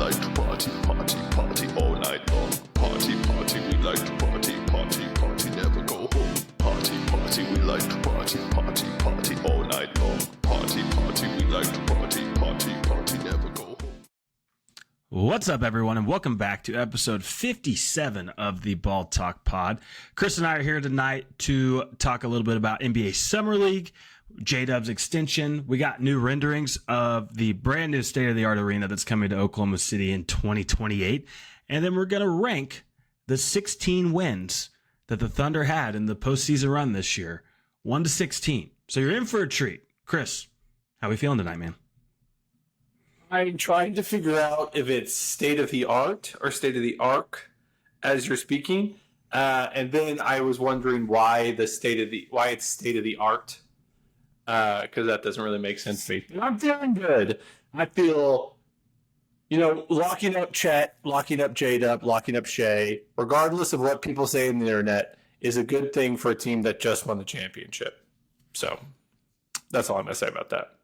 like to party, party, party all night long. Party, party, we like to party, party, party, never go home. Party, party, we like to party, party, party all night long. Party, party, we like to party, party, party, never go home. What's up, everyone, and welcome back to episode 57 of the Ball Talk Pod. Chris and I are here tonight to talk a little bit about NBA Summer League, J-Dub's extension. We got new renderings of the brand new state-of-the-art arena that's coming to Oklahoma City in 2028. And then we're going to rank the 16 wins that the Thunder had in the postseason run this year, 1 to 16. So you're in for a treat. Chris, how we feeling tonight, man? I'm trying to figure out if it's state of the art or state of the arc as you're speaking. And then I was wondering why it's state of the art. Because that doesn't really make sense to me. I'm feeling good. I feel, locking up Chet, locking up J-Dub, locking up Shea, regardless of what people say on the internet, is a good thing for a team that just won the championship. So that's all I'm going to say about that.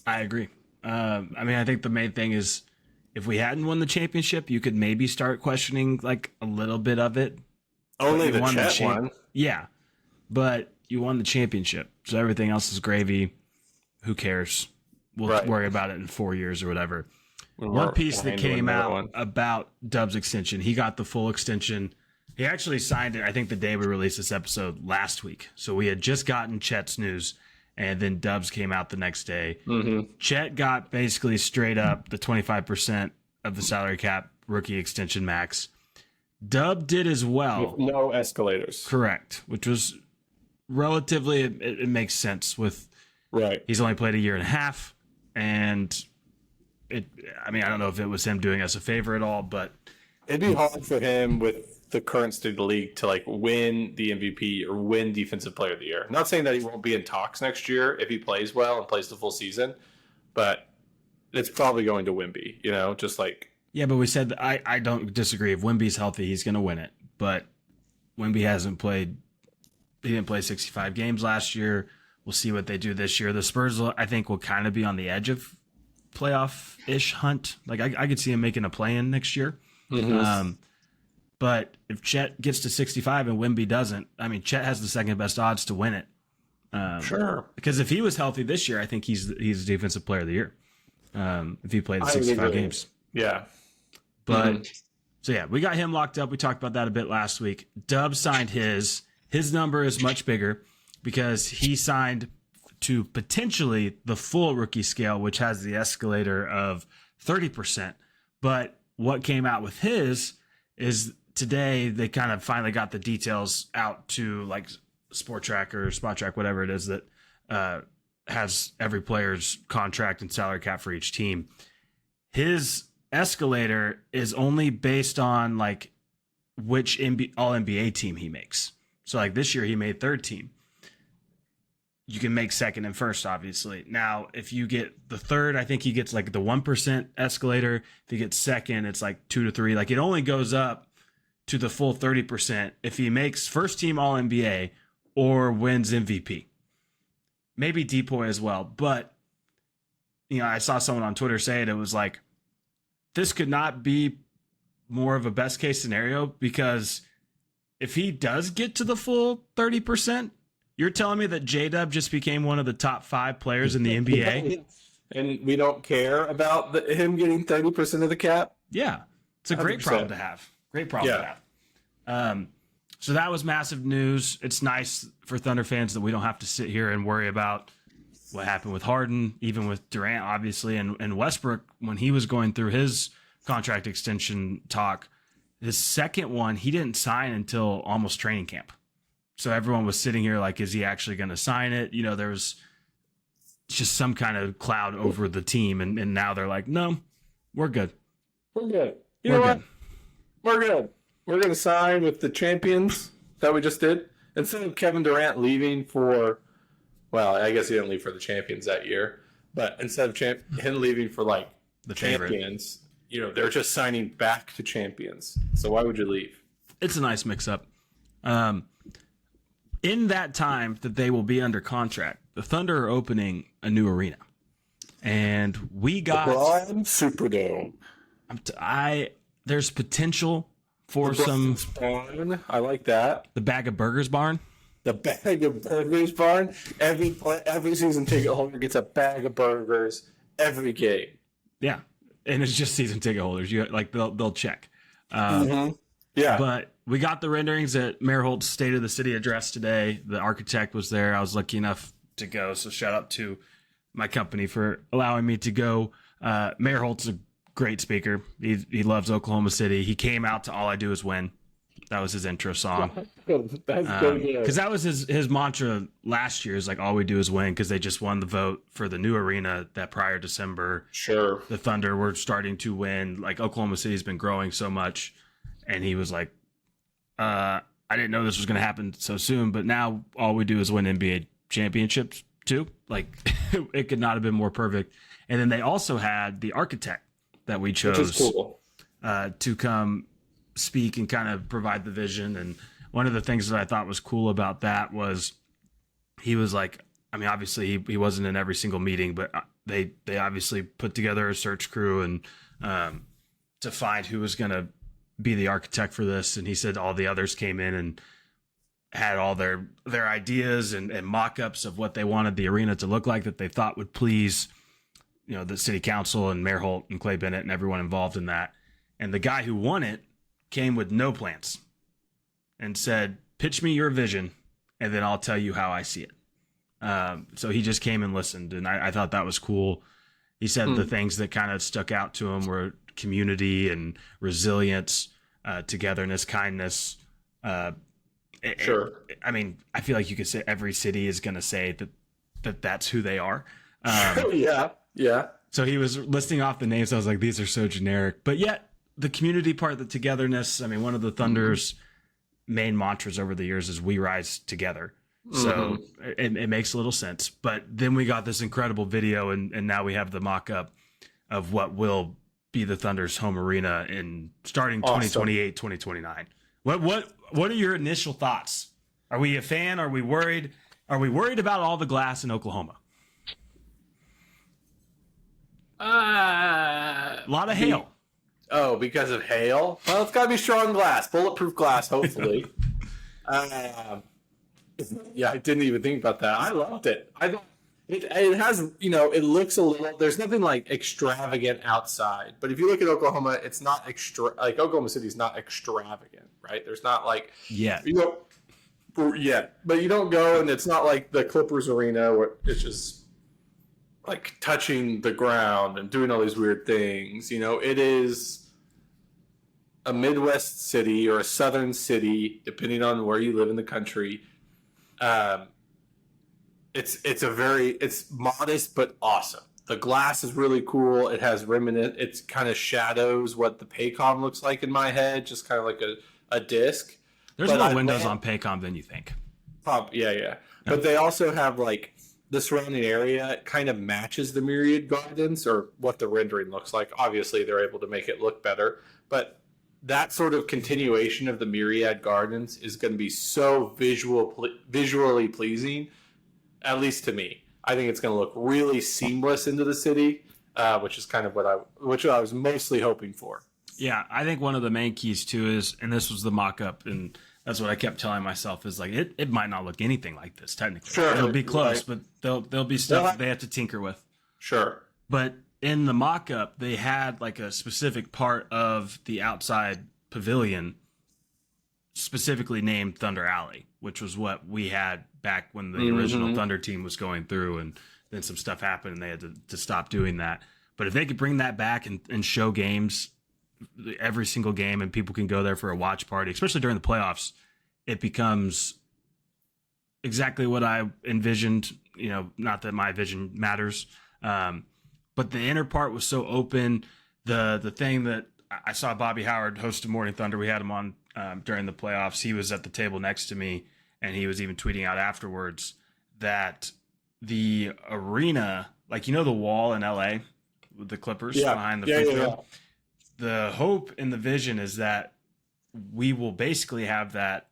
I agree. I think the main thing is if we hadn't won the championship, you could maybe start questioning like a little bit of it. Only the Chet one. Yeah, but you won the championship, so everything else is gravy. Who cares? We'll worry about it in 4 years or whatever. One piece that came out about Dub's extension, he got the full extension. He actually signed it, I think, the day we released this episode last week. So we had just gotten Chet's news, and then Dubs came out the next day. Mm-hmm. Chet got basically straight up the 25% of the salary cap rookie extension max. Dub did as well. With no escalators. Correct, which was relatively, it makes sense with, he's only played a year and a half, and I don't know if it was him doing us a favor at all, but it'd be hard for him with the current state of the league to win the MVP or win Defensive Player of the Year. Not saying that he won't be in talks next year if he plays well and plays the full season, but it's probably going to Wemby, Yeah, but we said I don't disagree. If Wemby's healthy, he's going to win it. But Wemby hasn't played. He didn't play 65 games last year. We'll see what they do this year. The Spurs, I think, will kind of be on the edge of playoff-ish hunt. I could see him making a play-in next year. Mm-hmm. But if Chet gets to 65 and Wemby doesn't, Chet has the second best odds to win it. Sure. Because if he was healthy this year, I think he's Defensive Player of the Year. If he played 65 games. Yeah. But, So yeah, we got him locked up. We talked about that a bit last week. Dub signed his. His number is much bigger because he signed to potentially the full rookie scale, which has the escalator of 30%. But what came out with his is today they kind of finally got the details out to Spot Track, whatever it is that has every player's contract and salary cap for each team. His escalator is only based on which all NBA team he makes. So this year he made third team. You can make second and first, obviously. Now, if you get the third, I think he gets the 1% escalator. If he gets second, it's 2 to 3. It only goes up to the full 30% if he makes first team All NBA or wins MVP. Maybe Depoy as well. But, I saw someone on Twitter say it was this could not be more of a best case scenario because if he does get to the full 30%, you're telling me that J-Dub just became one of the top 5 players in the NBA? And we don't care about him getting 30% of the cap? Yeah. It's a great 100%. Problem to have. Great problem to have. So that was massive news. It's nice for Thunder fans that we don't have to sit here and worry about what happened with Harden, even with Durant, obviously, and Westbrook when he was going through his contract extension talk. His second one, he didn't sign until almost training camp. So everyone was sitting here is he actually going to sign it? There was just some kind of cloud over the team. And now they're no, we're good. We're good. You know what? We're good. We're going to sign with the champions that we just did. Instead of Kevin Durant leaving for, I guess he didn't leave for the champions that year. But instead of him leaving for the champions, they're just signing back to champions. So why would you leave? It's a nice mix-up. In that time that they will be under contract, the Thunder are opening a new arena. And we got... LeBron Superdome. There's potential for The some Breakfast barn. I like that. the bag of burgers barn. The bag of burgers barn. Every season ticket holder gets a bag of burgers every game. Yeah, and it's just season ticket holders. You like they'll check. Yeah. But we got the renderings at Mayor Holt's State of the City address today. The architect was there. I was lucky enough to go. So shout out to my company for allowing me to go. Mayor Holt's a great speaker. He loves Oklahoma City. He came out to All I Do Is Win. That was his intro song. That's good. Because that was his mantra last year is like, all we do is win, because they just won the vote for the new arena that prior December. Sure. The Thunder were starting to win. Like, Oklahoma City's been growing so much. And he was like, I didn't know this was going to happen so soon, but now all we do is win NBA championships too. Like, it could not have been more perfect. And then they also had the architect that we chose, Which is cool. to come speak and kind of provide the vision. And one of the things that I thought was cool about that was he was like, I mean, obviously he wasn't in every single meeting, but they obviously put together a search crew and to find who was going to be the architect for this. And he said all the others came in and had all their ideas and mock-ups of what they wanted the arena to look like that they thought would please, you know, the city council and Mayor Holt and Clay Bennett and everyone involved in that. And the guy who won it came with no plans and said, pitch me your vision and then I'll tell you how I see it. So he just came and listened, and I thought that was cool. He said the things that kind of stuck out to him were community and resilience, togetherness, kindness. Sure. I mean, I feel like you could say every city is going to say that's who they are. Yeah. So he was listing off the names. I was like, these are so generic, but yet the community part, the togetherness. I mean, one of the Thunder's main mantras over the years is "We rise together." So it makes a little sense. But then we got this incredible video, and now we have the mock-up of what will be the Thunder's home arena in starting 2028, 2029. What are your initial thoughts? Are we a fan? Are we worried? Are we worried about all the glass in Oklahoma? A lot of hail. Oh, because of hail? Well, it's got to be strong glass, bulletproof glass, hopefully. Yeah, I didn't even think about that. I loved it. It has, you know, it looks a little, there's nothing like extravagant outside. But if you look at Oklahoma, it's not like Oklahoma City is not extravagant, right? There's not like, you know, but you don't go and it's not like the Clippers arena where it's just like touching the ground and doing all these weird things. You know, it is a Midwest city or a Southern city, depending on where you live in the country. It's modest but awesome. The glass is really cool. It has it's kind of shadows what the Paycom looks like in my head, just kind of like a disc. There's more windows on Paycom than you think. Yeah. But they also have like the surrounding area kind of matches the Myriad Gardens or what the rendering looks like. Obviously, they're able to make it look better, but that sort of continuation of the Myriad Gardens is going to be so visually pleasing, at least to me. I think it's going to look really seamless into the city, which is kind of what I was mostly hoping for. Yeah, I think one of the main keys too is, and this was the mock-up, and that's what I kept telling myself is like it might not look anything like this technically. Sure, it'll be close, right. but there'll be stuff that they have to tinker with. Sure. But in the mock-up, they had like a specific part of the outside pavilion specifically named Thunder Alley, which was what we had back when the original Thunder team was going through, and then some stuff happened and they had to stop doing that. But if they could bring that back and show games every single game and people can go there for a watch party, especially during the playoffs, it becomes exactly what I envisioned. You know, not that my vision matters, but the inner part was so open. The thing that I saw Bobby Howard host a Morning Thunder. We had him on during the playoffs. He was at the table next to me, and he was even tweeting out afterwards that the arena, like, you know, the wall in LA with the Clippers behind the free throw. The hope and the vision is that we will basically have that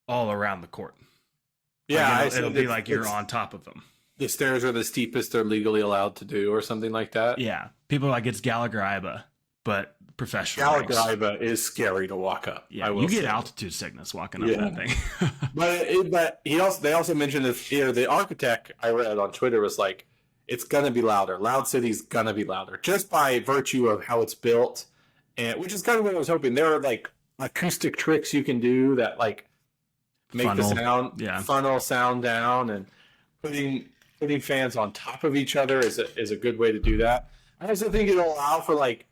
all around the court. Yeah, like it'll be like you're on top of them. The stairs are the steepest they're legally allowed to do, or something like that. Yeah, people are like, it's Gallagher Iba. but professional ranks. Galaga is scary to walk up. Yeah, you get altitude sickness walking up that thing. But they also mentioned this. The architect I read on Twitter was like, it's gonna be louder. Loud City's gonna be louder, just by virtue of how it's built, and which is kind of what I was hoping. There are like acoustic tricks you can do that like make Funnel. the funnel sound down, and putting fans on top of each other is a good way to do that. I also think it'll allow for like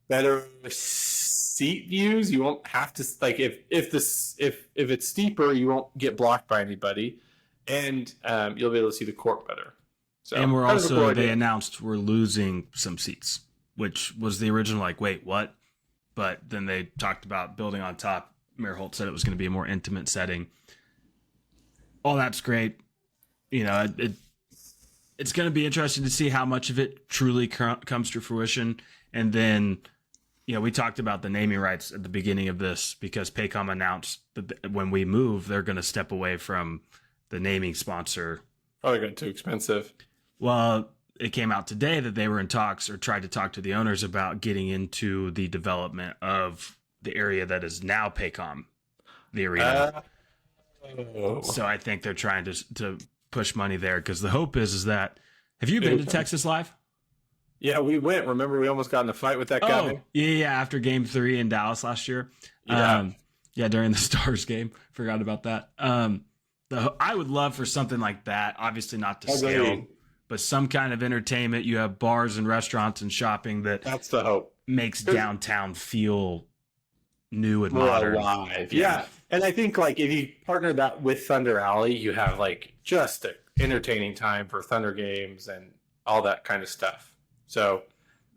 better seat views. You won't have to like if it's steeper, you won't get blocked by anybody, and you'll be able to see the court better. So, and they announced we're losing some seats, which was the original like, wait, what? But then they talked about building on top. Mayor Holt said it was going to be a more intimate setting. All that's great. It's going to be interesting to see how much of it truly comes to fruition. And then, we talked about the naming rights at the beginning of this because Paycom announced that when we move, they're going to step away from the naming sponsor. Probably got too expensive. Well, it came out today that they were in talks or tried to talk to the owners about getting into the development of the area that is now Paycom, the arena. So I think they're trying to push money there because the hope is that. Have you been to Texas Live? Yeah, we went. Remember, we almost got in a fight with that guy. Yeah. After Game 3 in Dallas last year. Yeah, during the Stars game. Forgot about that. I would love for something like that. Obviously, not to scale, but some kind of entertainment. You have bars and restaurants and shopping that's the hope. Makes downtown feel new and more modern. Alive. Yeah, and I think like if you partner that with Thunder Alley, you have like just an entertaining time for Thunder games and all that kind of stuff. So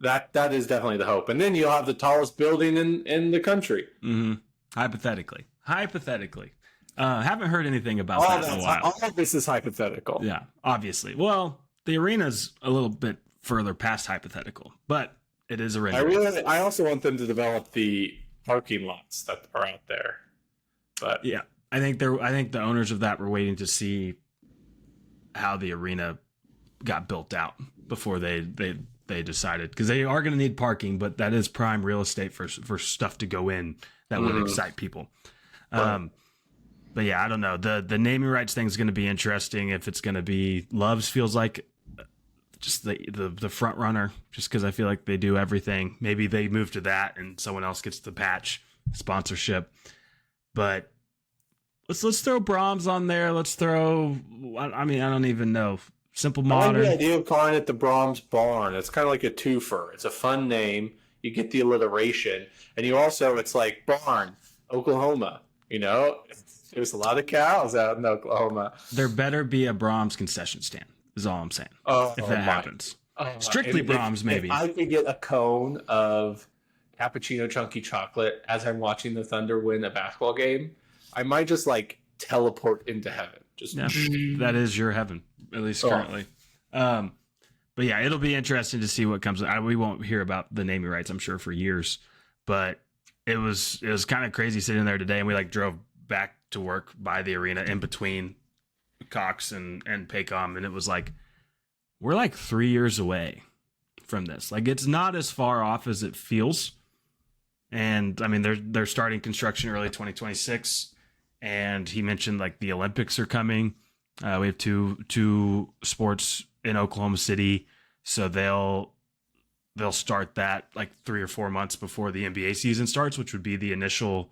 that is definitely the hope. And then you'll have the tallest building in the country. Mm-hmm. Hypothetically. Haven't heard anything about that in a while. All of this is hypothetical. Yeah, obviously. Well, the arena's a little bit further past hypothetical, but it is a rendering. I also want them to develop the parking lots that are out there. But yeah, I think the owners of that were waiting to see how the arena got built out before they decided, because they are going to need parking, but that is prime real estate for stuff to go in that would excite people. Right. But yeah, I don't know. The naming rights thing is going to be interesting. If it's going to be Love's, feels like just the front runner, just because I feel like they do everything. Maybe they move to that and someone else gets the patch sponsorship. But let's throw Brahms on there. Let's throw. I don't even know. Simple Modern. I like the idea of calling it the Brahms Barn. It's kind of like a twofer. It's a fun name. You get the alliteration, and it's like barn, Oklahoma. There's a lot of cows out in Oklahoma. There better be a Brahms concession stand, is all I'm saying. If that happens. Strictly Brahms, maybe. If I could get a cone of cappuccino chunky chocolate as I'm watching the Thunder win a basketball game, I might just like teleport into heaven. That is your heaven, at least currently. But yeah, it'll be interesting to see what comes. We won't hear about the naming rights, I'm sure, for years. But it was kind of crazy sitting there today, and we drove back to work by the arena in between Cox and Paycom, and it was like we're 3 years away from this. It's not as far off as it feels. And I mean, they're starting construction early 2026, and he mentioned the Olympics are coming. We have two sports in Oklahoma City, so they'll start that 3 or 4 months before the NBA season starts, which would be the initial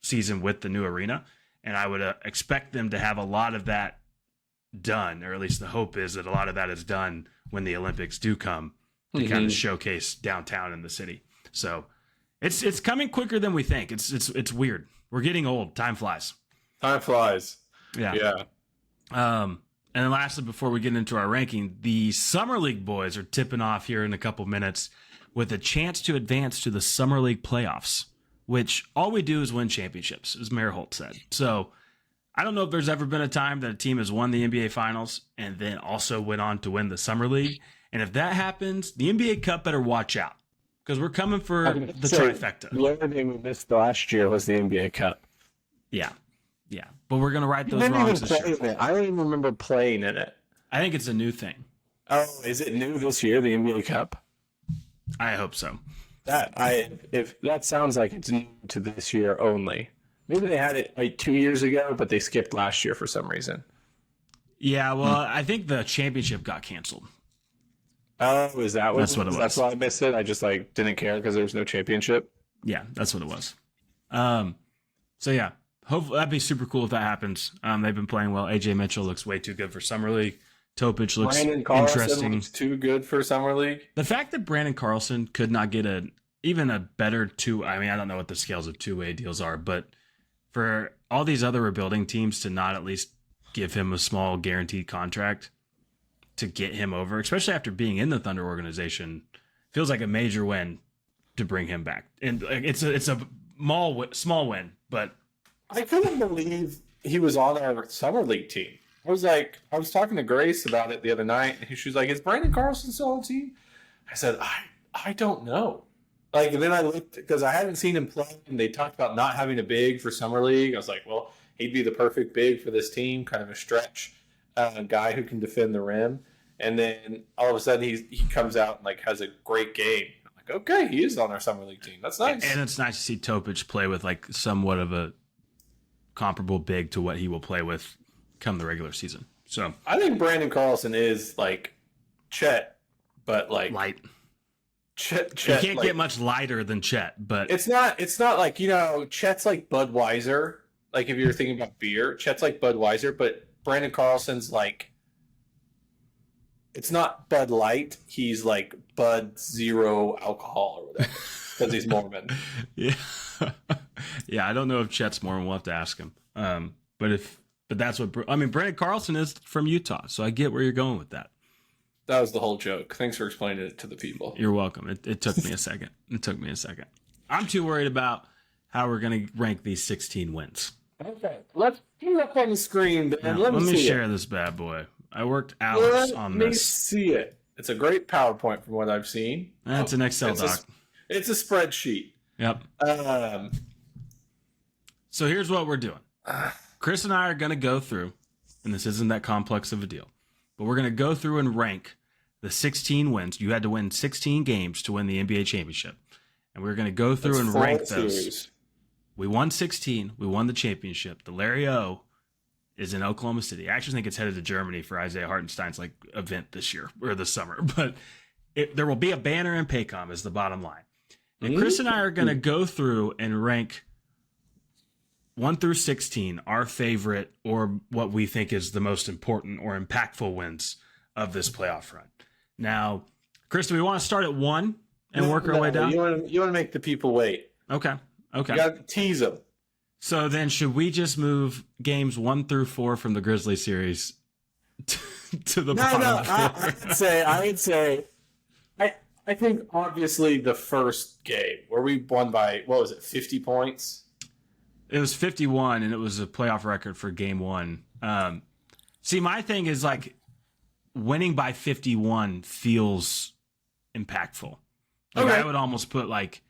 season with the new arena. And I would expect them to have a lot of that done, or at least the hope is that a lot of that is done when the Olympics do come to kind of showcase downtown in the city. So it's coming quicker than we think. It's weird. We're getting old. Time flies. Time flies. Yeah. And then lastly, before we get into our ranking, the Summer League boys are tipping off here in a couple minutes with a chance to advance to the Summer League playoffs, which all we do is win championships, as Mayor Holt said. So I don't know if there's ever been a time that a team has won the NBA Finals and then also went on to win the Summer League. And if that happens, the NBA Cup better watch out, because we're coming for the trifecta. The only thing we missed last year was the NBA Cup. Yeah. But we're going to right those wrongs this year. I don't even remember playing in it. I think it's a new thing. Oh, is it new this year, the NBA Cup? I hope so. If that sounds like it's new to this year only. Maybe they had it like 2 years ago, but they skipped last year for some reason. Yeah, well, I think the championship got canceled. Oh, is that what? That's what it was. That's why I missed it. I just like didn't care because there was no championship. Yeah, that's what it was. So yeah, hopefully that'd be super cool if that happens. They've been playing well. AJ Mitchell looks way too good for summer league. Topich looks Brandon Carlson interesting. looks too good for summer league. The fact that Brandon Carlson could not get even a better two. I mean, I don't know what the scales of two-way deals are, but for all these other rebuilding teams to not at least give him a small guaranteed contract to get him over, especially after being in the Thunder organization, feels like a major win to bring him back. And it's a small win, but I couldn't believe he was on our summer league team. I was talking to Grace about it the other night, and she was like, "Is Brandon Carlson still on the team?" I said, "I don't know." Like, and then I looked because I hadn't seen him play, and they talked about not having a big for summer league. I was like, "Well, he'd be the perfect big for this team, kind of a stretch guy who can defend the rim." And then all of a sudden, he comes out and like has a great game. I'm like, okay, he is on our summer league team. That's nice. And it's nice to see Topich play with like somewhat of a comparable big to what he will play with come the regular season. So I think Brandon Carlson is like Chet, but like light. Chet You can't like, get much lighter than Chet, but it's not like, Chet's like Budweiser. Like if you're thinking about beer, Chet's like Budweiser, but Brandon Carlson's like, it's not Bud Light. He's like Bud Zero alcohol or whatever because he's Mormon. Yeah. Yeah, I don't know if Chet's Mormon. We'll have to ask him. But that's what Brandon Carlson is from Utah, so I get where you're going with that. That was the whole joke. Thanks for explaining it to the people. You're welcome. It took me a second. I'm too worried about how we're going to rank these 16 wins. Okay, let's put it up on the screen, Ben. Now, let me share it. this bad boy. I worked hours on Let me this. see it. It's a great PowerPoint from what I've seen. That's an Excel doc. It's a spreadsheet. Yep. So here's what we're doing. Chris and I are going to go through, and this isn't that complex of a deal, but we're going to go through and rank the 16 wins. You had to win 16 games to win the NBA championship. And we're going to go through and rank those. Series. We won 16. We won the championship. The Larry O is in Oklahoma City. I actually think it's headed to Germany for Isaiah Hartenstein's like event this year or this summer. But there will be a banner in Paycom is the bottom line. And Chris and I are going to go through and rank 1 through 16, our favorite or what we think is the most important or impactful wins of this playoff run. Now, Chris, do we want to start at 1 and work our way down? You want to make the people wait. Okay. You got to tease them. So then should we just move games 1 through 4 from the Grizzly series to the bottom 4? I would say, I think obviously the first game where we won by, 50 points? It was 51, and it was a playoff record for game 1. See, my thing is like winning by 51 feels impactful. Like Okay. I would almost put like,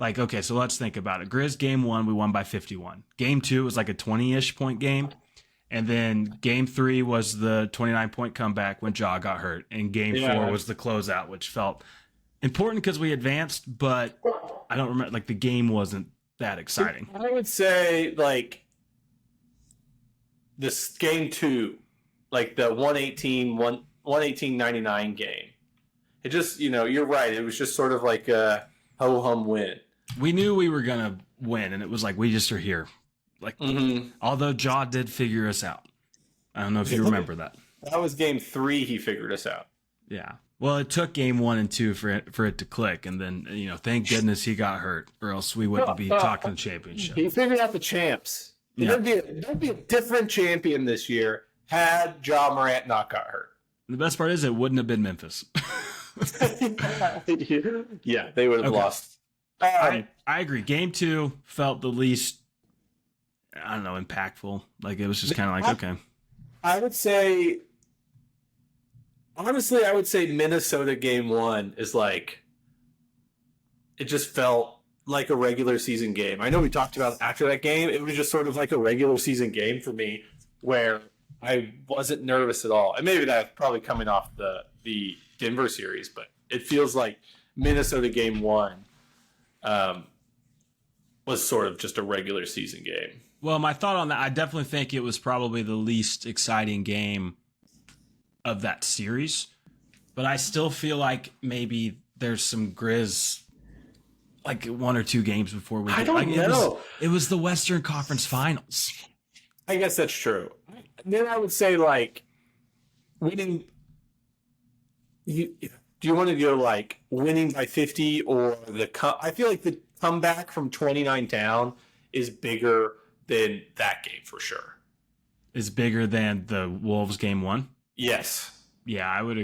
okay, so let's think about it. Grizz game 1, we won by 51. Game 2 was like a 20-ish point game. And then game 3 was the 29-point comeback when Ja got hurt. And game 4 was the closeout, which felt important because we advanced, but I don't remember, like the game wasn't that exciting. I would say like this game 2, like the 118-99 game. It just, you're right. It was just sort of like a ho-hum win. We knew we were going to win, and it was like, we just are here. Like, although Ja did figure us out. I don't know if you remember that. That was game 3 he figured us out. Yeah. Well, it took game 1 and 2 for it to click, and then, thank goodness he got hurt, or else we wouldn't be talking championship. He figured out the champs. Yeah. There'd be a different champion this year had Ja Morant not got hurt. The best part is it wouldn't have been Memphis. Yeah, they would have lost. I agree. Game 2 felt the least, I don't know, impactful. Like, it was just kind of like, okay. I would say, honestly, Minnesota game 1 is like, it just felt like a regular season game. I know we talked about after that game, it was just sort of like a regular season game for me where I wasn't nervous at all. And maybe that's probably coming off the Denver series, but it feels like Minnesota game one was sort of just a regular season game. Well, my thought on that, I definitely think it was probably the least exciting game of that series, but I still feel like maybe there's some Grizz, like 1 or 2 games before we. I don't know. It was the Western Conference Finals. I guess that's true. Then I would say like winning. Do you want to go like winning by 50 or I feel like the comeback from 29 down is bigger than that game for sure. Is bigger than the Wolves game 1. Yes. Yeah, I would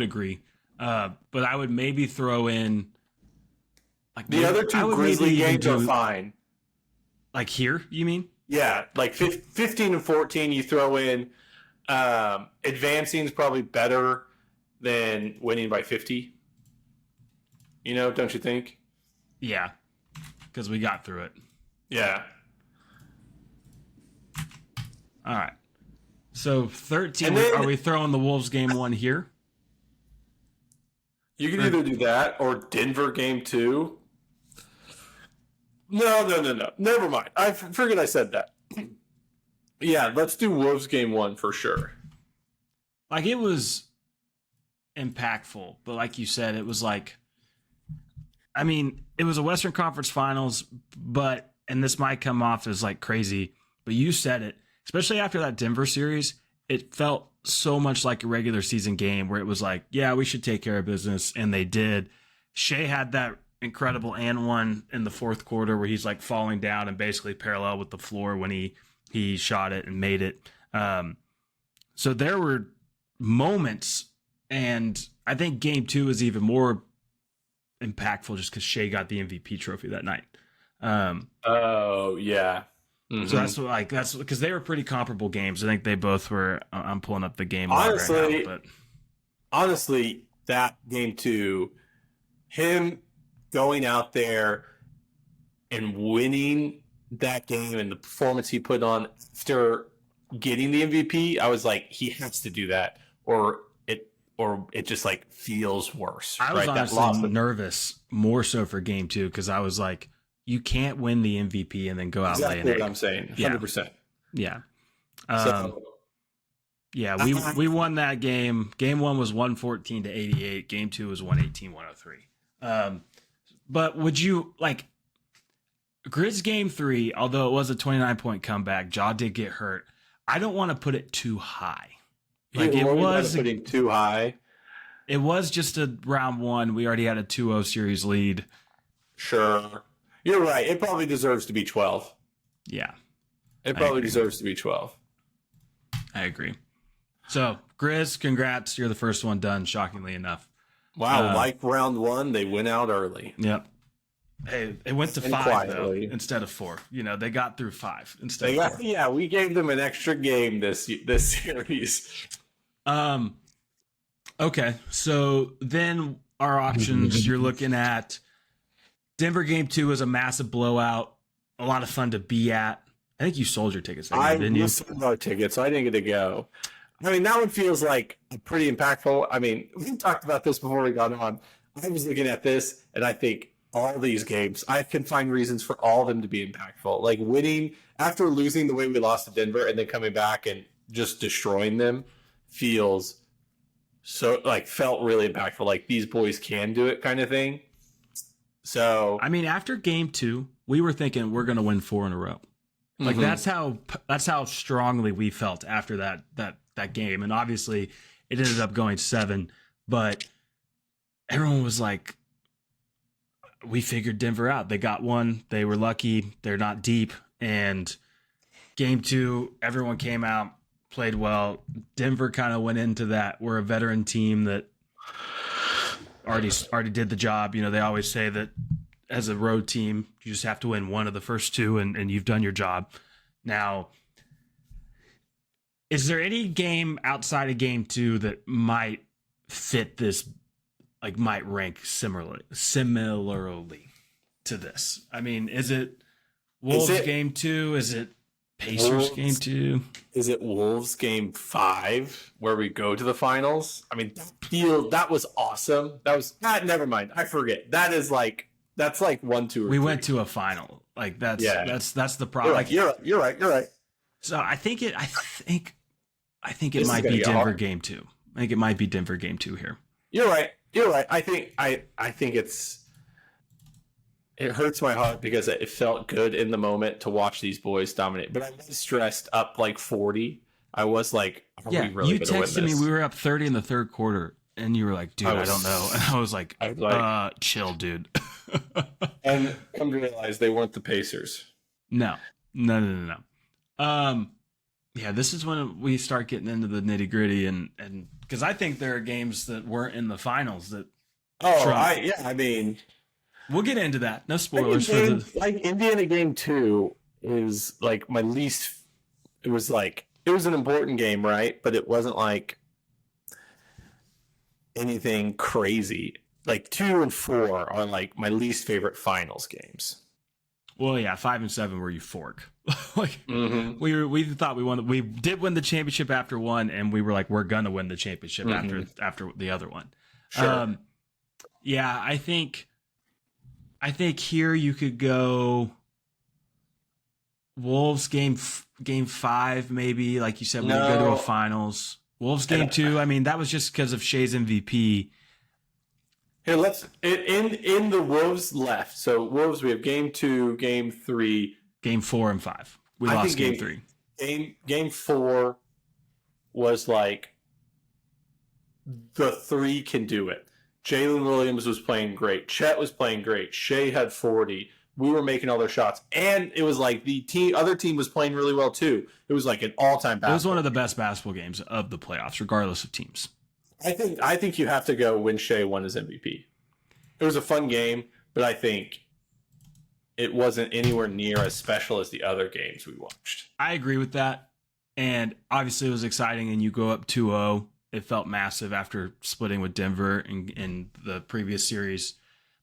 agree. But I would maybe throw in like the other 2 Grizzly games are fine. Like here, you mean? Yeah, like 15 and 14 you throw in. Advancing is probably better than winning by 50. You know, don't you think? Yeah, because we got through it. Yeah. All right. So 13, then, are we throwing the Wolves game 1 here? You can either do that or Denver game 2. No. Never mind. I figured I said that. Yeah, let's do Wolves game 1 for sure. Like, it was impactful, but like you said, it was like, I mean, it was a Western Conference Finals, but, and this might come off as like crazy, but you said it, especially after that Denver series, it felt so much like a regular season game where it was like, yeah, we should take care of business. And they did. Shea had that incredible and one in the fourth quarter where he's like falling down and basically parallel with the floor when he shot it and made it. So there were moments, and I think game 2 is even more impactful just because Shea got the MVP trophy that night. Oh yeah. Mm-hmm. So that's because they were pretty comparable games. I think they both were. I'm pulling up the game honestly, right now, but honestly, that game 2, him going out there and winning that game and the performance he put on after getting the MVP, I was like, he has to do that, or it just like feels worse. I was right? honestly nervous more so for game 2 because I was like, you can't win the MVP and then go out exactly and lay an egg. What I'm saying, 100%. Yeah. Yeah, we won that game. Game 1 was 114-88. Game 2 was 118-103. But would you like Grizz game 3? Although it was a 29-point comeback, Ja did get hurt. I don't want to put it too high. Like it was putting too high. It was just a round 1. We already had a 2-0 series lead. Sure. You're right. It probably deserves to be 12. Yeah. It probably deserves to be 12. I agree. So, Grizz, congrats. You're the first one done, shockingly enough. Wow, like round 1, they went out early. Yep. Hey, it went to 5, quietly, though, instead of 4. You know, they got through 5 instead of 4. Yeah, we gave them an extra game this series. Okay, so then our options, you're looking at Denver game 2 is a massive blowout, a lot of fun to be at. I think you sold your tickets. Didn't you? I sold our tickets, so I didn't get to go. I mean, that one feels like pretty impactful. I mean, we talked about this before we got on. I was looking at this, and I think all these games, I can find reasons for all of them to be impactful. Like winning after losing the way we lost to Denver and then coming back and just destroying them feels so felt really impactful. Like these boys can do it kind of thing. So, I mean, after game 2, we were thinking we're going to win 4 in a row. Like that's how strongly we felt after that game. And obviously it ended up going 7, but everyone was like, we figured Denver out. They got one. They were lucky. They're not deep. And game 2, everyone came out, played well. Denver kind of went into that. We're a veteran team that already did the job. You know, they always say that as a road team, you just have to win one of the first 2 and you've done your job. Now, is there any game outside of game 2 that might fit this, like might rank similarly to this? I mean, is it Wolves game 2? Is it Pacers Wolves. game 2. Is it Wolves game 5 where we go to the finals? I mean, that was awesome. That was never mind. I forget. That's like 1, 2, or We 3. went to a final. Like that's the You're problem. right. You're right. So I think it This might is gonna be get Denver hard. game 2. I think it might be Denver game 2 here. You're right. I think it hurts my heart because it felt good in the moment to watch these boys dominate. But I was stressed up like 40. I was like, are we really you going to win texted me. this? We were up 30 in the third quarter, and you were like, "Dude, I don't know." And I was like, chill, dude." And come to realize they weren't the Pacers. No. Yeah, this is when we start getting into the nitty gritty, and because I think there are games that weren't in the finals that I mean, we'll get into that. No spoilers for the. like Indiana game 2 is like my least. It was an important game, right? But it wasn't like anything crazy. Like 2 and 4 are like my least favorite finals games. Well, yeah, 5 and 7 were euphoric. Like we thought we won. We did win the championship after 1, and we were like, we're gonna win the championship after the other one. Sure. Yeah, I think here you could go Wolves game 5, maybe, like you said, we could go to a finals. Wolves game 2. I mean, that was just because of Shea's MVP. Here, let's in the Wolves left. So Wolves, we have game 2, game 3, game 4 and 5. We lost game 3. Game 4 was like the 3 can do it. Jalen Williams was playing great. Chet was playing great. Shea had 40. We were making all their shots, and it was like the other team was playing really well too. It was like an all-time basketball. It was one of the best basketball games of the playoffs, regardless of teams. I think you have to go when Shea won his MVP. It was a fun game, but I think it wasn't anywhere near as special as the other games we watched. I agree with that. And obviously it was exciting, and you go up 2-0. It felt massive after splitting with Denver in the previous series.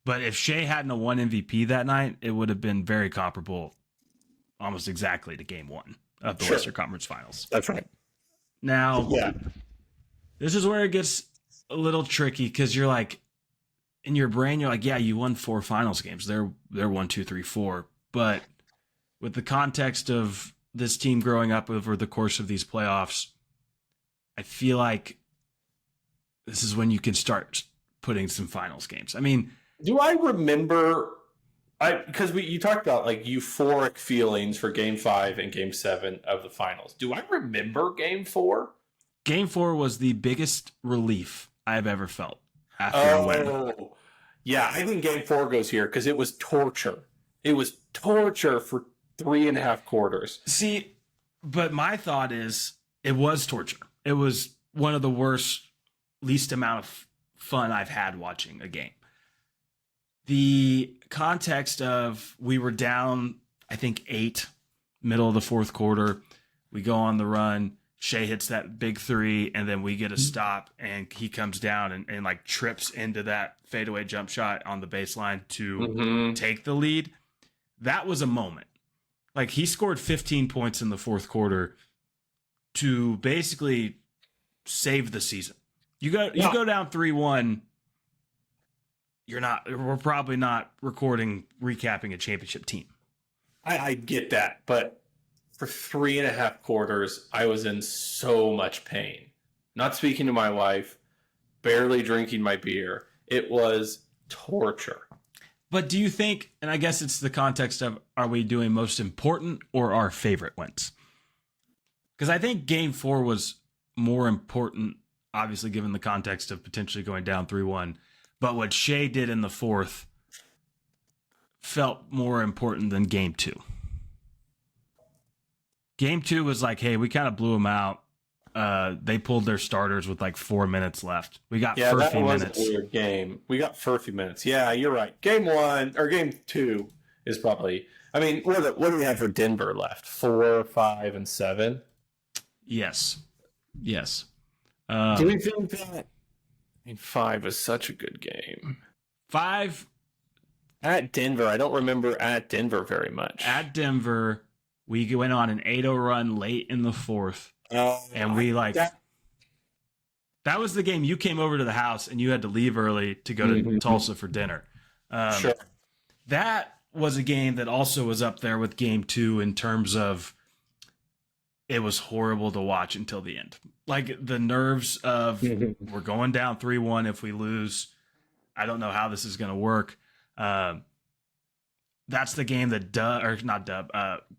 But if Shea hadn't won MVP that night, it would have been very comparable, almost exactly, to game 1 of the Western Conference Finals. That's right. Now, this is where it gets a little tricky, because you're like, in your brain, you're like, yeah, you won 4 finals games. They're 1, 2, 3, 4. But with the context of this team growing up over the course of these playoffs, I feel like this is when you can start putting some finals games. I mean, do I remember? Because you talked about like euphoric feelings for Game 5 and Game 7 of the finals. Do I remember Game 4? Game 4 was the biggest relief I've ever felt after a win. Yeah, I think Game 4 goes here because it was torture. It was torture for 3.5 quarters. See, but my thought is it was torture. It was one of the worst, least amount of fun I've had watching a game. The context of we were down, I think 8, middle of the fourth quarter. We go on the run. Shea hits that big 3, and then we get a stop, and he comes down and like trips into that fadeaway jump shot on the baseline to take the lead. That was a moment. Like, he scored 15 points in the fourth quarter to basically save the season. You go down 3-1. We're probably not recapping a championship team. I get that, but for 3.5 quarters, I was in so much pain. Not speaking to my wife, barely drinking my beer. It was torture. But do you think, and I guess it's the context of, are we doing most important or our favorite wins? Because I think Game 4 was more important, obviously, given the context of potentially going down 3-1. But what Shea did in the fourth felt more important than Game 2. Game 2 was like, hey, we kind of blew them out. They pulled their starters with like 4 minutes left. We got Furphy that was minutes. a weird game. We got Furphy minutes. Yeah, you're right. Game 1 or Game 2 is probably. I mean, what do we have for Denver left? 4, 5, and 7. Yes. Do we think that? I mean, 5 was such a good game. 5 At Denver, I don't remember at Denver very much. at Denver, We went on an 8-0 run late in the fourth, and we that was the game you came over to the house and you had to leave early to go to Tulsa for dinner. Sure. That was a game that also was up there with game 2 in terms of it was horrible to watch until the end. Like the nerves of we're going down 3-1 if we lose. I don't know how this is going to work. That's the game that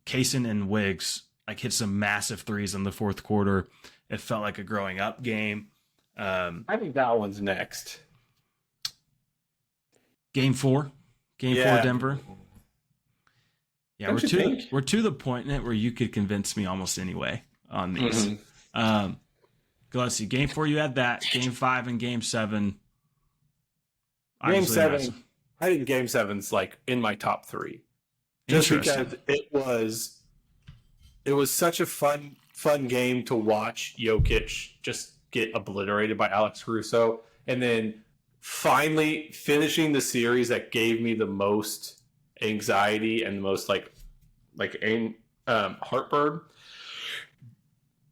Kaysen and Wiggs like hit some massive threes in the fourth quarter. It felt like a growing up game. I think that one's next. Game 4, Denver. Yeah, we're to the point in it where you could convince me almost anyway on these. Let's see. Game 4, you had that. Game 5 and Game 7. Game 7. I think Game 7's like in my top 3, just because it was such a fun game to watch Jokic just get obliterated by Alex Caruso, and then finally finishing the series that gave me the most anxiety and the most heartburn,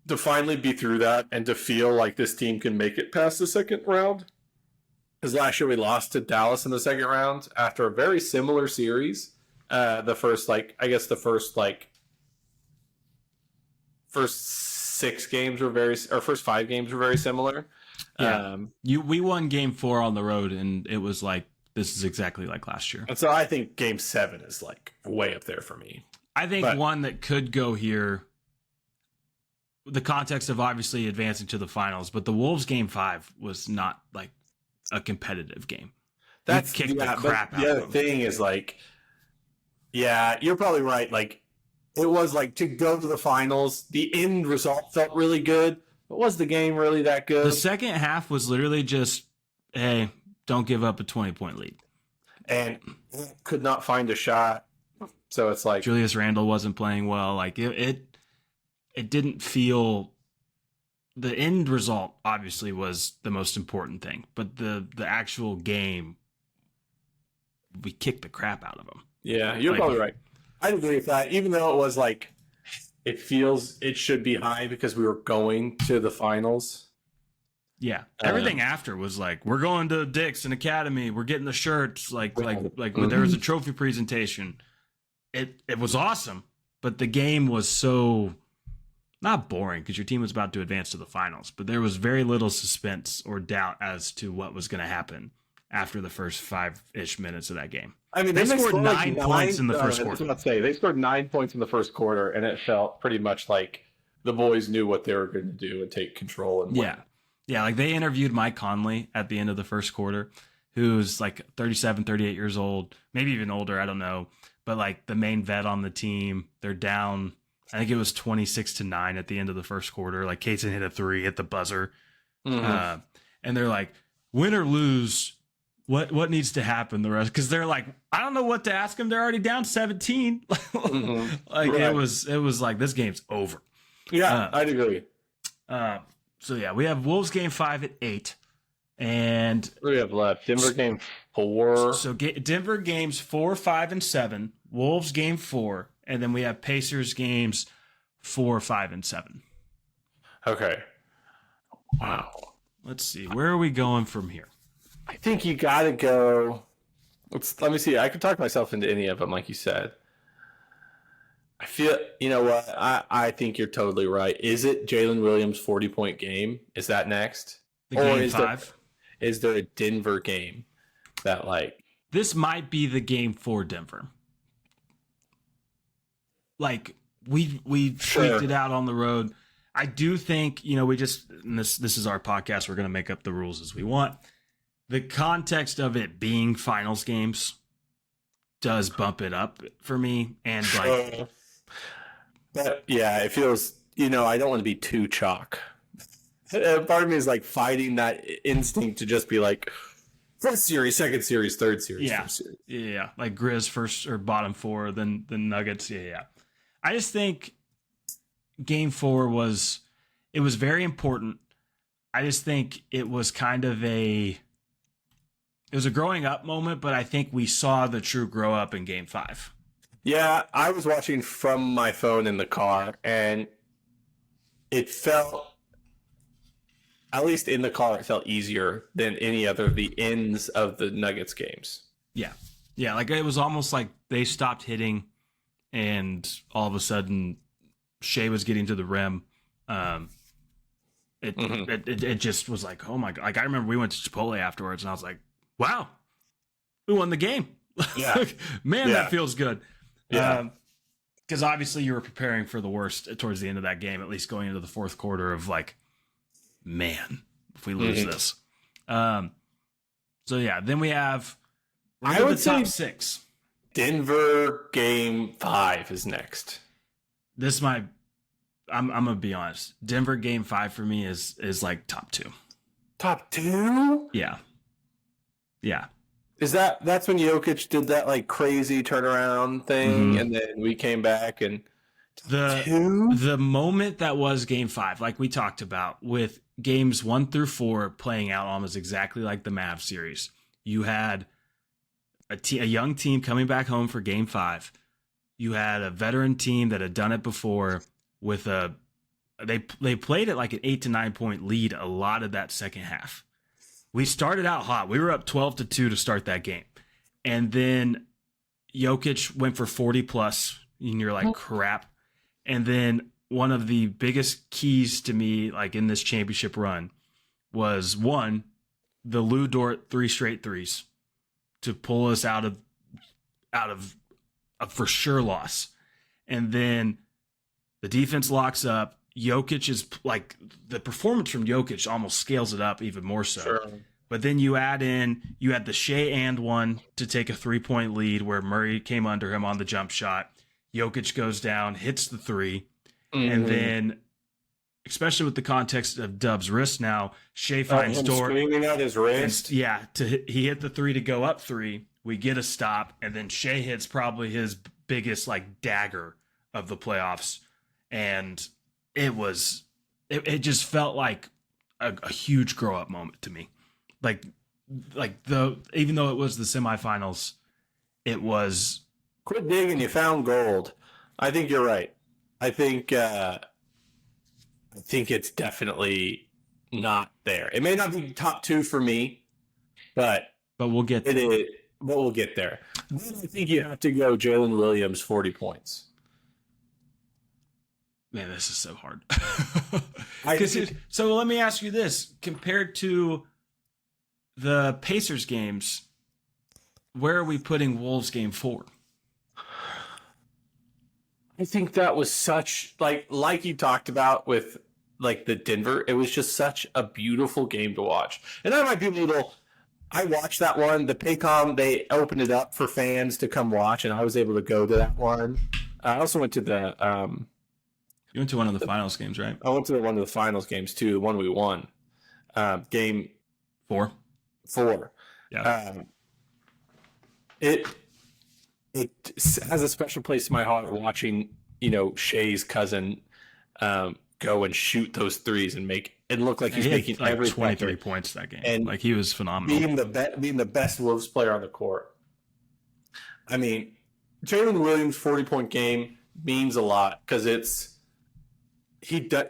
to finally be through that and to feel like this team can make it past the second round. Because last year we lost to Dallas in the second round after a very similar series. The first 6 games were first 5 games were very similar. Yeah. We won Game 4 on the road, and it was like, this is exactly like last year. And so I think Game 7 is like way up there for me. I think one that could go here, the context of obviously advancing to the finals, but the Wolves Game 5 was not like a competitive game. That's kicked the crap out the of other them. thing is like, yeah, you're probably right. Like, it was like to go to the finals, the end result felt really good, but was the game really that good? The second half was literally just, hey, don't give up a 20-point lead. And could not find a shot. So it's like Julius Randle wasn't playing well. Like it didn't feel. The end result obviously was the most important thing, but the actual game, we kicked the crap out of them. Yeah, you're probably right. I agree with that. Even though it was like, it feels it should be high because we were going to the finals. Yeah, everything after was like, we're going to Dixon Academy, we're getting the shirts, like there was a trophy presentation. It was awesome, but the game was so not boring because your team was about to advance to the finals, but there was very little suspense or doubt as to what was going to happen after the first 5-ish minutes of that game. I mean, they scored 9 points in the first quarter. I was about to say, they scored 9 points in the first quarter, and it felt pretty much like the boys knew what they were going to do and take control. And win. Yeah, like they interviewed Mike Conley at the end of the first quarter, who's like 37, 38 years old, maybe even older, I don't know. But like the main vet on the team, they're down, I think it was 26-9 at the end of the first quarter. Like Kaysen hit a 3 at the buzzer. And they're like, win or lose, what needs to happen the rest? Because they're like, I don't know what to ask them. They're already down 17. It was like, this game's over. Yeah, I'd agree. So yeah, we have Wolves Game 5 at 8. And what do we have left? Denver Game 4. So Denver Games 4, 5, and 7. Wolves Game 4. And then we have Pacers Games 4, 5, and 7. Okay. Wow. Let's see. Where are we going from here? I think you got to go. Let me see. I could talk myself into any of them, like you said. I feel, you know what? I think you're totally right. Is it Jalen Williams' 40-point game? Is that next? The Game 5? Is there a Denver game that like... This might be the game for Denver. Like, we freaked it out on the road. I do think, we just... And this is our podcast. We're going to make up the rules as we want. The context of it being finals games does bump it up for me. And like... But yeah, it feels, I don't want to be too chalk. Part of me is like fighting that instinct to just be like, first series, second series, third series, first series. Yeah, like Grizz first or bottom 4, then the Nuggets. Yeah. I just think Game 4 was very important. I just think it was kind of it was a growing up moment, but I think we saw the true grow up in Game 5. Yeah, I was watching from my phone in the car, and it felt, at least in the car, it felt easier than any other of the ends of the Nuggets games. Yeah. Yeah, like it was almost like they stopped hitting and all of a sudden Shea was getting to the rim. It just was like, oh my God. Like I remember we went to Chipotle afterwards and I was like, wow, we won the game. Yeah. Man, Yeah. that feels good. Yeah. Because obviously you were preparing for the worst towards the end of that game, at least going into the fourth quarter of like, man, if we lose this. So yeah, then we have I would the top say 6. Denver game 5 is next. This might, I'm gonna be honest. Denver game 5 for me is like top 2. Top 2? Yeah. Yeah. Is that's when Jokic did that like crazy turnaround thing, and then we came back and The moment that was game 5, like we talked about, with games 1 through 4 playing out almost exactly like the Mavs series. You had a young team coming back home for game 5. You had a veteran team that had done it before with they played it like an 8 to 9 point lead a lot of that second half. We started out hot. We were up 12-2 to start that game. And then Jokic went for 40 plus, and you're like, crap. And then one of the biggest keys to me, like in this championship run, was one, the Lou Dort 3 straight threes to pull us out of a for sure loss. And then the defense locks up. Jokic is like, the performance from Jokic almost scales it up even more so. Sure. But then you had the Shea and one to take a 3-point lead where Murray came under him on the jump shot. Jokic goes down, hits the 3. And then, especially with the context of Dub's wrist now, Shea finds Dort. Screaming out his wrist. He hit the 3 to go up 3. We get a stop, and then Shea hits probably his biggest like dagger of the playoffs. And it just felt like a huge grow up moment to me. Even though it was the semifinals, it was. Quit digging, you found gold. I think you're right. I think it's definitely not there. It may not be top 2 for me, but we'll get there. It is. But we'll get there. Then I think you have to go Jalen Williams 40 points. Man, this is so hard. think- So let me ask you this: compared to the Pacers games, where are we putting Wolves game 4? I think that was such like you talked about with like the Denver. It was just such a beautiful game to watch. And I might be a little. I watched that one. The Paycom, they opened it up for fans to come watch, and I was able to go to that one. I also went to the. You went to one of the finals games, right? I went to one of the finals games too. The one we won, game 4. 4. Yeah. It has a special place in my heart watching, Shea's cousin go and shoot those threes and look like he's making like every 23 bucket. points that game. And like he was phenomenal. Being the best Wolves player on the court. I mean, Jalen Williams' 40-point game means a lot because he doesn't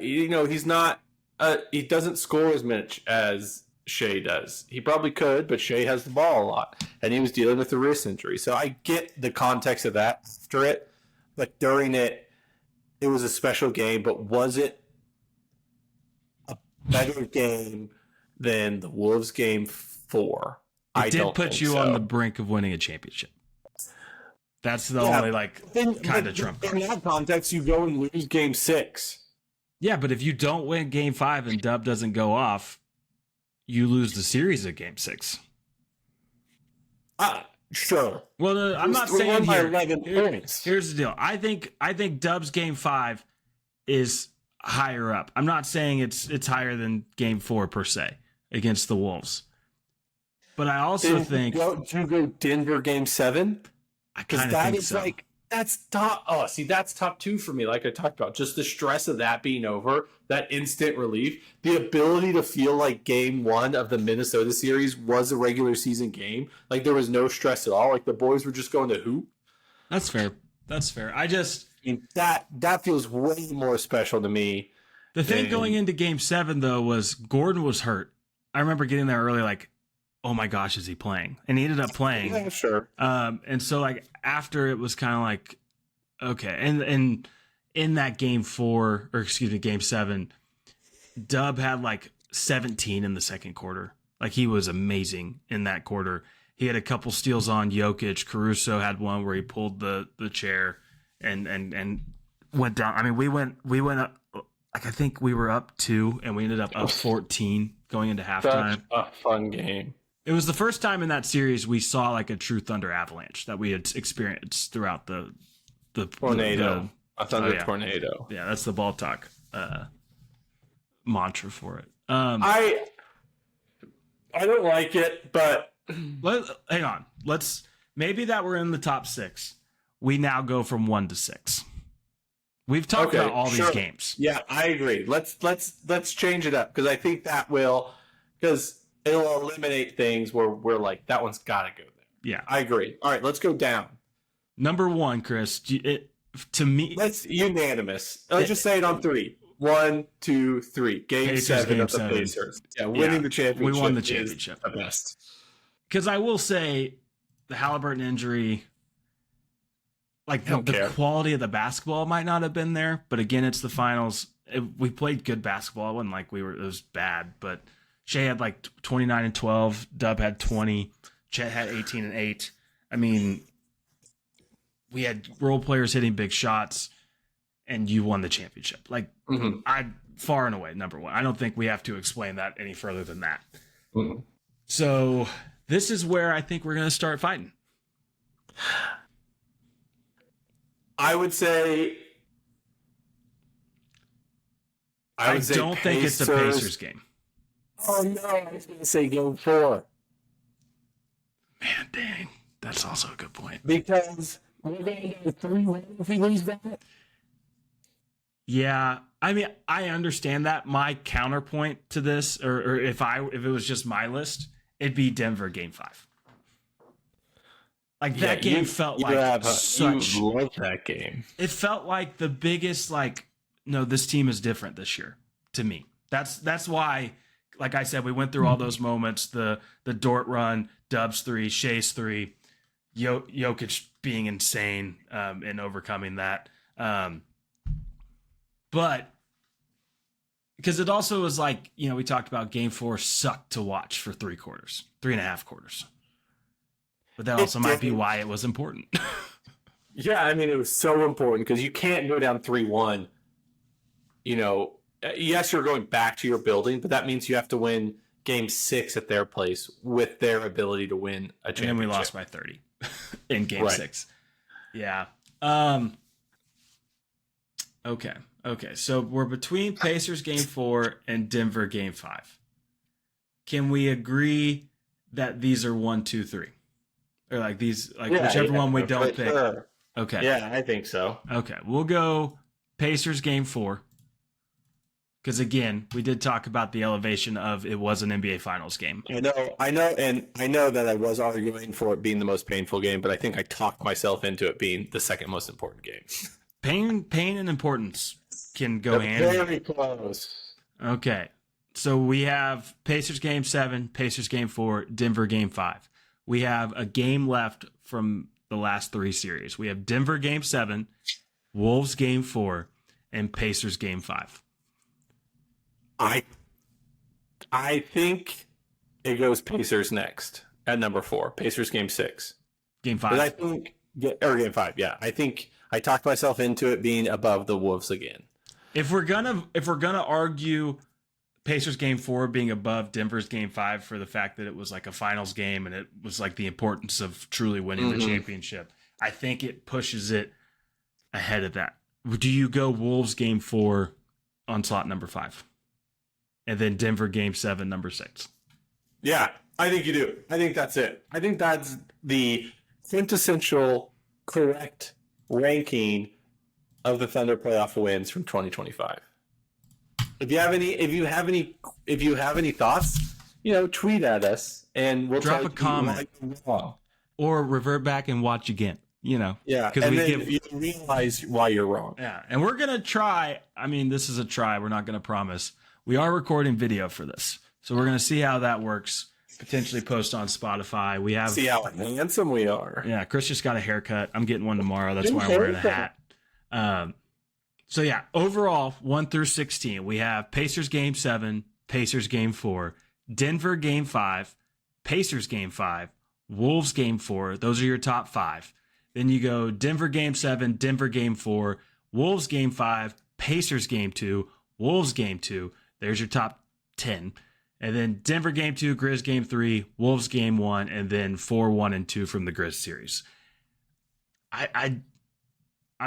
score as much as Shea does. He probably could, but Shea has the ball a lot, and he was dealing with a wrist injury. So I get the context of that after it, but during it, it was a special game. But was it a better game than the Wolves game 4? It did put you on the brink of winning a championship. That's the only kind of trump card. In that context, you go and lose game 6. Yeah, but if you don't win game 5 and Dub doesn't go off, you lose the series at game 6. Sure. Well, no, I'm not saying won by here. 11 points. Here's the deal. I think Dub's game 5 is higher up. I'm not saying it's higher than game 4 per se against the Wolves. But I also think do you go Denver game 7? I Because kind of that think is so. that's top. Oh, see, that's top 2 for me. Like I talked about, just the stress of that being over, that instant relief, the ability to feel like game 1 of the Minnesota series was a regular season game. Like there was no stress at all. Like the boys were just going to hoop. That's fair. That's fair. I mean, that feels way more special to me. The thing going into Game 7 though was Gordon was hurt. I remember getting there early, like, oh my gosh, is he playing? And he ended up playing. Yeah, sure. And so like after it was kind of like, okay, and in that Game 7, Dub had like 17 in the second quarter. Like he was amazing in that quarter. He had a couple steals on Jokic. Caruso had one where he pulled the chair and went down. I mean, we went up. Like I think we were up 2 and we ended up 14 going into halftime. Such a fun game. It was the first time in that series we saw like a true Thunder avalanche that we had experienced throughout the tornado. A Thunder tornado. Yeah, that's the ball talk mantra for it. I don't like it, but hang on. Maybe that we're in the top 6. We now go from 1 to 6. We've talked about all these games. Yeah, I agree. Let's change it up because I think because it'll eliminate things where we're like that one's got to go there. Yeah, I agree. All right, let's go down. Number 1, Chris. To me, let's unanimous. Let's just say it on 3. 1, 2, 3. Game 7 of the Pacers. Yeah, winning the championship. We won the championship. Is the best. Because I will say, the Halliburton injury, like the quality of the basketball might not have been there, but again, it's the finals. We played good basketball. It wasn't like it was bad, but Shea had like 29 and 12. Dub had 20. Chet had 18 and 8. I mean, we had role players hitting big shots, and you won the championship. Like, I far and away number 1. I don't think we have to explain that any further than that. Mm-hmm. So this is where I think we're going to start fighting. I would say. I don't think it's the Pacers game. Oh no! I was going to say Game 4. Man, dang, that's also a good point. Because we're going to go 3-1 if we lose that. Yeah, I mean, I understand that. My counterpoint to this, or if it was just my list, it'd be Denver Game 5. Like that game felt like such. You love that game. It felt like the biggest. Like, no, this team is different this year. To me, that's why. Like I said, we went through all those moments. The Dort run, Dub's 3, Shea's 3, Jokic being insane and overcoming that. But because it also was like, we talked about Game 4 sucked to watch for 3.5 quarters. But that also might be why it was important. Yeah, I mean, it was so important because you can't go down 3-1. Yes, you're going back to your building, but that means you have to win Game 6 at their place with their ability to win a championship. And then we lost by 30 in Game 6. Yeah. Okay. So we're between Pacers Game 4 and Denver Game 5. Can we agree that these are 1, 2, 3? Or like these, whichever one we don't pick. Sure. Okay. Yeah, I think so. Okay. We'll go Pacers Game 4. Because again, we did talk about the elevation of it was an NBA Finals game. I know, and I know that I was arguing for it being the most painful game, but I think I talked myself into it being the second most important game. Pain and importance can go hand in hand. Very close. Okay. So we have Pacers Game 7, Pacers Game 4, Denver Game 5. We have a game left from the last 3 series. We have Denver Game 7, Wolves Game 4, and Pacers Game 5. I think it goes Pacers next at number 4. Pacers Game 6. Game 5. But Game 5, yeah. I think I talked myself into it being above the Wolves again. If we're gonna argue Pacers Game 4 being above Denver's Game 5 for the fact that it was like a finals game and it was like the importance of truly winning the championship, I think it pushes it ahead of that. Do you go Wolves Game 4 on slot number 5? And then Denver Game 7, number 6. Yeah, I think you do. I think that's it. I think that's the quintessential correct ranking of the Thunder playoff wins from 2025. If you have any thoughts, tweet at us and we'll drop a comment or revert back and watch again. you know. Yeah, because and we then give. you realize why you're wrong. Yeah, and we're gonna try. I mean, this is a try. We're not gonna promise. We are recording video for this, so we're gonna see how that works. Potentially post on Spotify. We have See how handsome we are. Yeah, Chris just got a haircut. I'm getting one tomorrow. That's why I'm wearing a hat. So yeah, overall 1 through 16, we have Pacers game 7, Pacers game 4, Denver game 5, Pacers game 5, Wolves game 4. Those are your top 5. Then you go Denver game 7, Denver game 4, Wolves game 5, Pacers game 2, Wolves game 2. There's your top 10. And then Denver game 2, Grizz game 3, Wolves game 1, and then 4, 1, and 2 from the Grizz series. I'm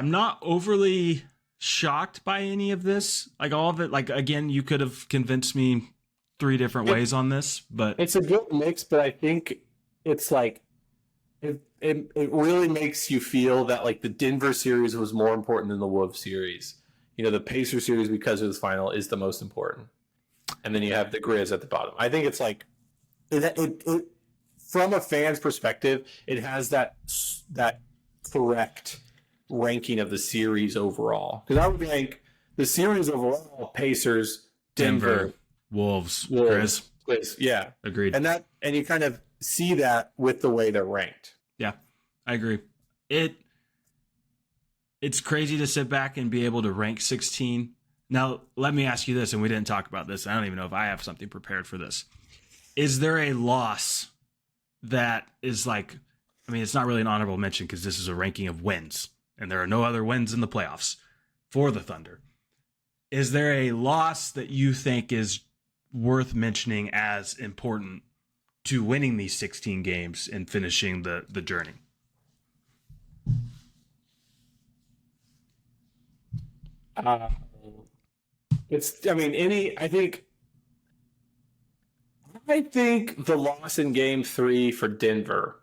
not overly shocked by any of this. Like all of it, like again, you could have convinced me 3 different ways on this, but It's a good mix, but I think it's like it really makes you feel that like the Denver series was more important than the Wolves series. You know, the Pacer series, because of the final, is the most important. And then you have the Grizz at the bottom. I think it's like it from a fan's perspective, it has that correct ranking of the series overall. Because I would rank the series overall: Pacers, Denver, Wolves, Grizz. Grizz. Yeah, Agreed. and you kind of see that with the way they're ranked. Yeah, I agree. It's crazy to sit back and be able to rank 16. Now, let me ask you this, and we didn't talk about this. I don't even know if I have something prepared for this. Is there a loss that is like, I mean, it's not really an honorable mention because this is a ranking of wins, and there are no other wins in the playoffs for the Thunder. Is there a loss that you think is worth mentioning as important to winning these 16 games and finishing the journey? I think the loss in game 3 for Denver,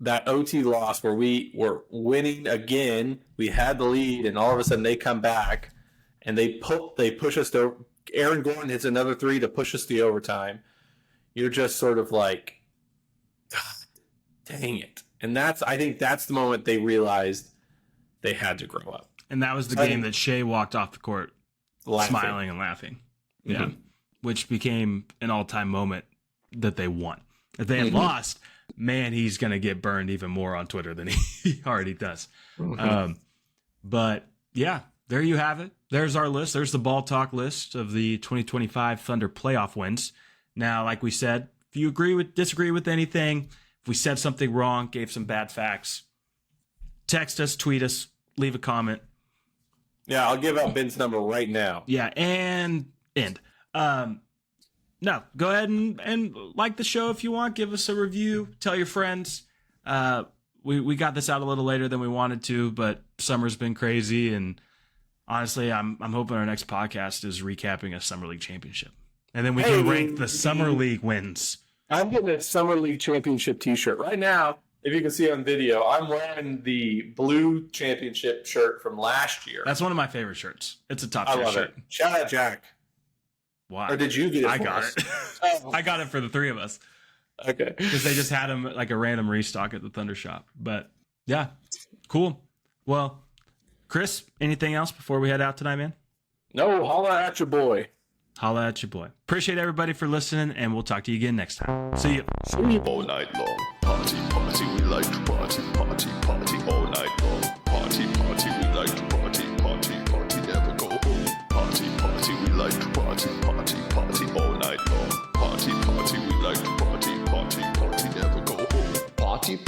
that OT loss where we were winning again, we had the lead, and all of a sudden they come back and they push us to. Aaron Gordon hits another 3 to push us to overtime. You're just sort of like, God, dang it. And I think that's the moment they realized they had to grow up. And that was the game that Shea walked off the court smiling and laughing. Mm-hmm. Yeah. Which became an all-time moment that they won. If they had lost, man, he's going to get burned even more on Twitter than he already does. Mm-hmm. But yeah, there you have it. There's our list. There's the Ball Talk list of the 2025 Thunder playoff wins. Now, like we said, if you disagree with anything, if we said something wrong, gave some bad facts, text us, tweet us, leave a comment. Yeah, I'll give out Ben's number right now. Yeah, and end. No, go ahead and like the show if you want. Give us a review. Tell your friends. We got this out a little later than we wanted to, but summer's been crazy, and honestly, I'm hoping our next podcast is recapping a Summer League championship, and then we can rank the Summer League wins. I'm getting a Summer League championship T-shirt right now. If you can see on video, I'm wearing the blue championship shirt from last year. That's one of my favorite shirts. It's a top I tier love shirt. it. Shout out Jack. Why? Or did you get it? I for got us? it. Oh. I got it for the 3 of us. Okay. Because they just had them like a random restock at the Thunder shop. But yeah, cool. Well, Chris, anything else before we head out tonight, man? No, holla at your boy. Holla at your boy. Appreciate everybody for listening, and we'll talk to you again next time. See you. All night long, party, party, we like to party, party, party, all night long, party, party, we like to party, party, party, never go home, party, party, we like to party, party, party, all night long, party, party, we like to party, party, party, never go home, party.